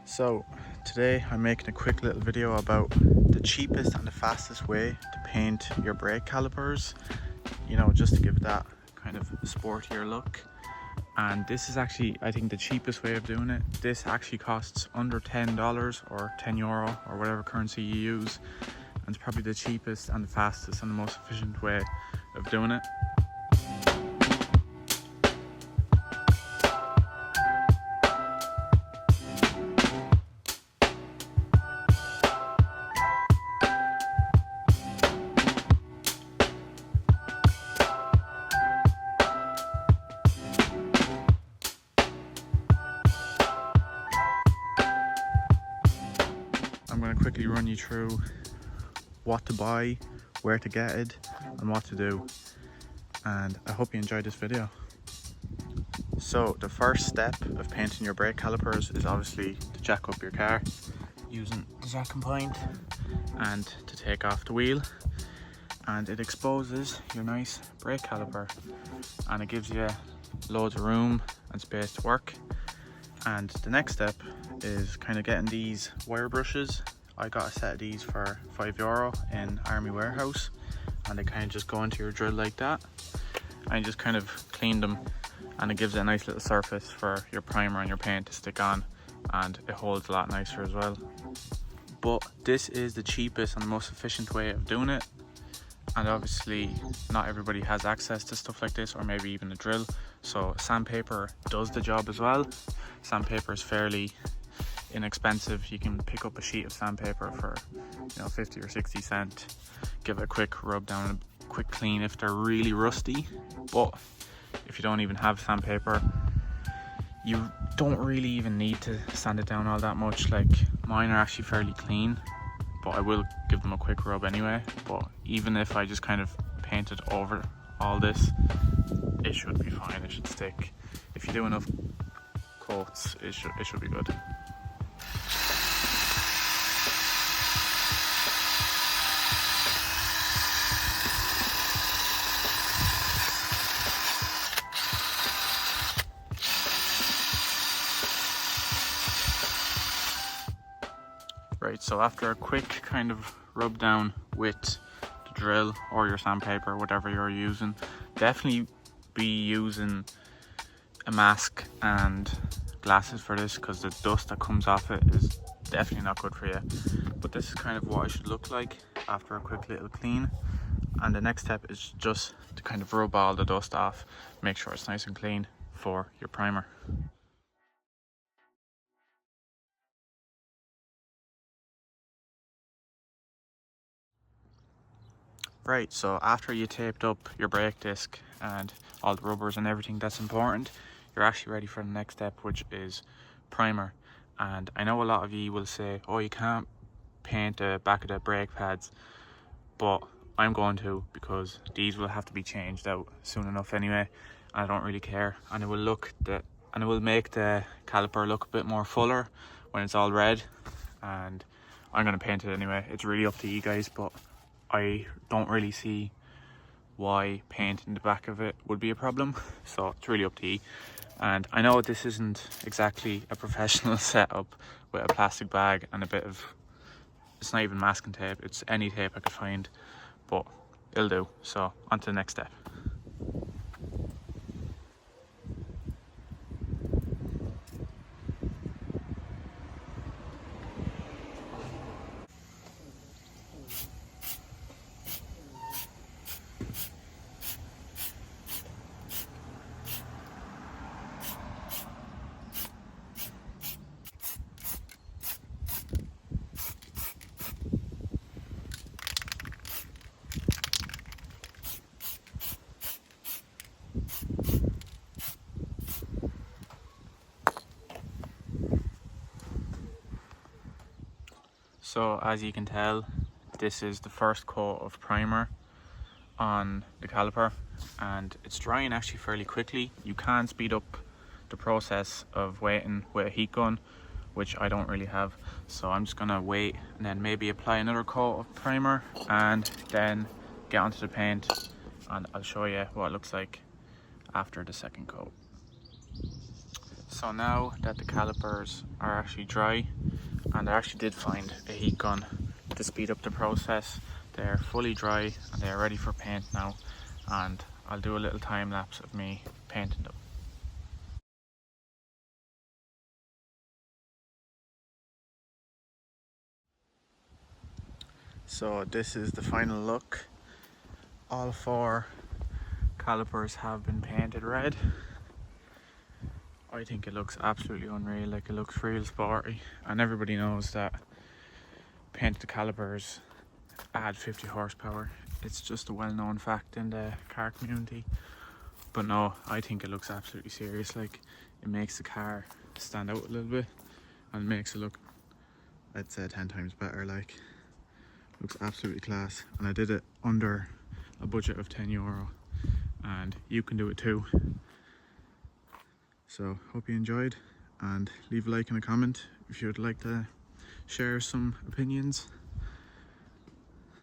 So today I'm making a quick little video about the cheapest and the fastest way to paint your brake calipers, you know, just to give it that kind of sportier look. And this is actually, I think, the cheapest way of doing it. This actually costs under $10 or €10 or whatever currency you use, and it's probably the cheapest and the fastest and the most efficient way of doing it. I'm going to quickly run you through what to buy, where to get it, and what to do. And I hope you enjoyed this video. So the first step of painting your brake calipers is obviously to jack up your car using the jacking point and to take off the wheel, and it exposes your nice brake caliper and it gives you loads of room and space to work. And the next step is kind of getting these wire brushes. I got a set of these for €5 in Army Warehouse, and they kind of just go into your drill like that, and you just kind of clean them, and it gives it a nice little surface for your primer and your paint to stick on, and it holds a lot nicer as well. But this is the cheapest and most efficient way of doing it, and obviously not everybody has access to stuff like this, or maybe even a drill, so sandpaper does the job as well. Sandpaper is fairly inexpensive. You can pick up a sheet of sandpaper for 50 or 60 cents, give it a quick rub down, a quick clean if they're really rusty. But if you don't even have sandpaper, you don't really even need to sand it down all that much. Like, mine are actually fairly clean, but I will give them a quick rub anyway. But even if I just kind of painted over all this, it should be fine, it should stick. If you do enough coats, it should be good. Right, so after a quick kind of rub down with the drill or your sandpaper, whatever you're using, definitely be using a mask and glasses for this, because the dust that comes off it is definitely not good for you. But this is kind of what it should look like after a quick little clean. And the next step is just to kind of rub all the dust off, make sure it's nice and clean for your primer. Right, so after you taped up your brake disc and all the rubbers and everything that's important, you're actually ready for the next step, which is primer. And I know a lot of you will say, oh, you can't paint the back of the brake pads, but I'm going to, because these will have to be changed out soon enough anyway. I don't really care, and it will make the caliper look a bit more fuller when it's all red. And I'm going to paint it anyway. It's really up to you guys, but I don't really see why painting the back of it would be a problem, so it's really up to you. And I know this isn't exactly a professional setup with a plastic bag and a bit of, it's not even masking tape, it's any tape I could find, but it'll do. So on to the next step. So as you can tell, this is the first coat of primer on the caliper, and it's drying actually fairly quickly. You can speed up the process of waiting with a heat gun, which I don't really have, so I'm just gonna wait and then maybe apply another coat of primer and then get onto the paint, and I'll show you what it looks like after the second coat. So now that the calipers are actually dry, and I actually did find a heat gun to speed up the process, they're fully dry and they're ready for paint now, and I'll do a little time lapse of me painting them. So this is the final look. All 4 calipers have been painted red. I think it looks absolutely unreal, like it looks real sporty, and everybody knows that painted calipers add 50 horsepower. It's just a well-known fact in the car community. But no, I think it looks absolutely serious. Like, it makes the car stand out a little bit and makes it look, I'd say, 10 times better. Like, looks absolutely class, and I did it under a budget of €10, and you can do it too. So hope you enjoyed, and leave a like and a comment if you would like to share some opinions.